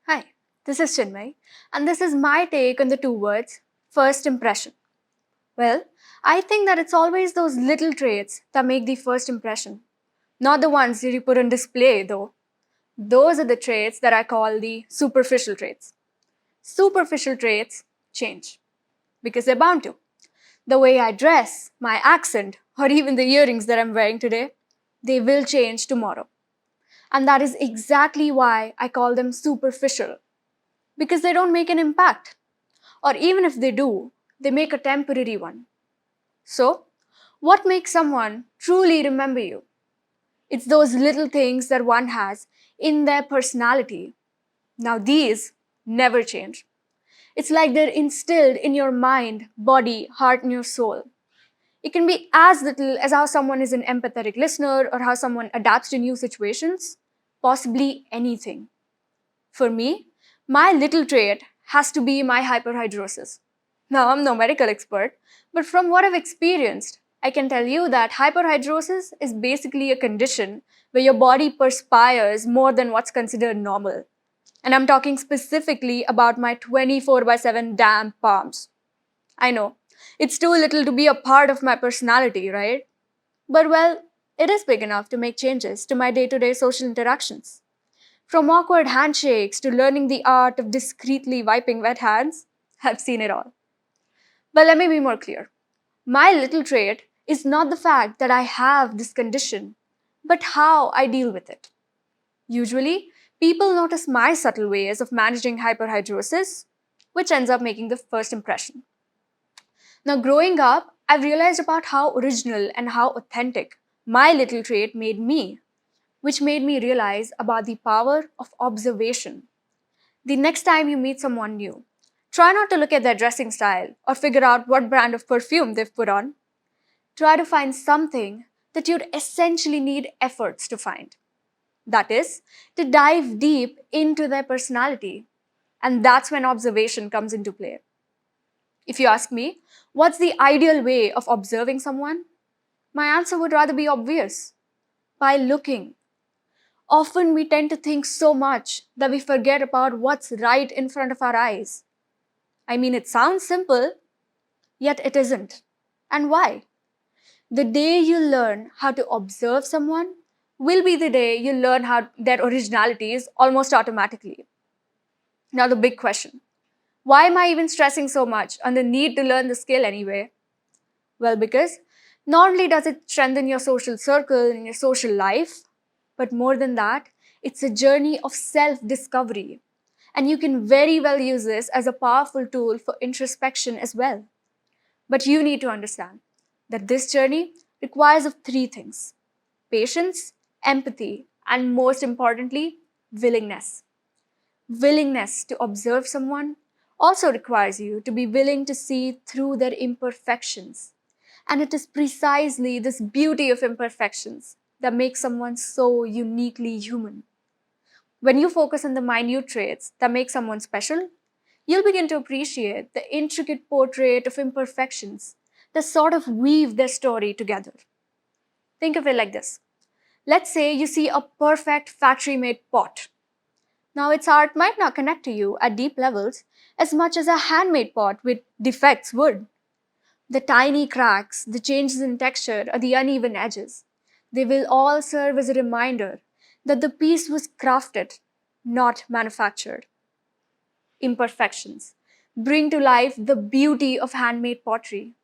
Hi, this is Chinmay, and this is my take on the two words first impression. Well, I think that it's always those little traits that make the first impression, not the ones that you put on display, though. Those are the traits that I call the superficial traits. Superficial traits change because they're bound to. The way I dress, my accent, or even the earrings that I'm wearing today, they will change tomorrow. And that is exactly why I call them superficial because they don't make an impact. Or even if they do, they make a temporary one. So, what makes someone truly remember you? It's those little things that one has in their personality. Now, these never change. It's like they're instilled in your mind, body, heart, and your soul. It can be as little as how someone is an empathetic listener or how someone adapts to new situations, possibly anything. For me, my little trait has to be my hyperhidrosis. Now, I'm no medical expert, but from what I've experienced, I can tell you that hyperhidrosis is basically a condition where your body perspires more than what's considered normal. And I'm talking specifically about my 24 by 7 damn palms. I know, it's too little to be a part of my personality, right? But well, it is big enough to make changes to my day to day social interactions. From awkward handshakes to learning the art of discreetly wiping wet hands, I've seen it all. But let me be more clear. My little trait is not the fact that I have this condition, but how I deal with it. Usually, people notice my subtle ways of managing hyperhidrosis, which ends up making the first impression. Now, growing up, I've realized about how original and how authentic my little trait made me, which made me realize about the power of observation. The next time you meet someone new, try not to look at their dressing style or figure out what brand of perfume they've put on. Try to find something that you'd essentially need efforts to find. That is, to dive deep into their personality. And that's when observation comes into play. If you ask me, what's the ideal way of observing someone? My answer would rather be obvious by looking. Often we tend to think so much that we forget about what's right in front of our eyes. I mean, it sounds simple, yet it isn't. And why? The day you learn how to observe someone will be the day you learn how their originality is almost automatically. Now, the big question, why am I even stressing so much on the need to learn the skill anyway? Well, because not only does it strengthen your social circle and your social life, but more than that, it's a journey of self discovery. And you can very well use this as a powerful tool for introspection as well. But you need to understand that this journey requires of three things: patience, empathy, and most importantly, willingness. Willingness to observe someone also requires you to be willing to see through their imperfections. And it is precisely this beauty of imperfections that makes someone so uniquely human. When you focus on the minute traits that make someone special, you'll begin to appreciate the intricate portrait of imperfections that sort of weave their story together. Think of it like this. Let's say you see a perfect factory made pot. Now, its art might not connect to you at deep levels as much as a handmade pot with defects would. The tiny cracks, the changes in texture, or the uneven edges, they will all serve as a reminder that the piece was crafted, not manufactured. Imperfections bring to life the beauty of handmade pottery,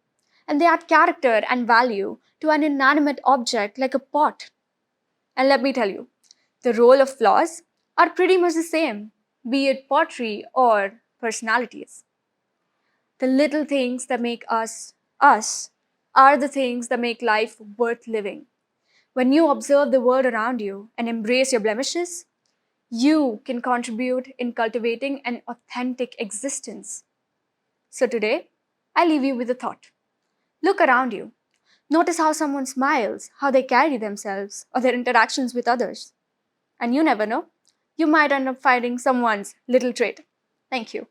and they add character and value to an inanimate object like a pot. And let me tell you, the role of flaws are pretty much the same, be it pottery or personalities. The little things that make us us are the things that make life worth living. When you observe the world around you and embrace your blemishes, you can contribute in cultivating an authentic existence. So today, I leave you with a thought. Look around you. Notice how someone smiles, how they carry themselves, or their interactions with others. And you never know, you might end up finding someone's little trait. Thank you.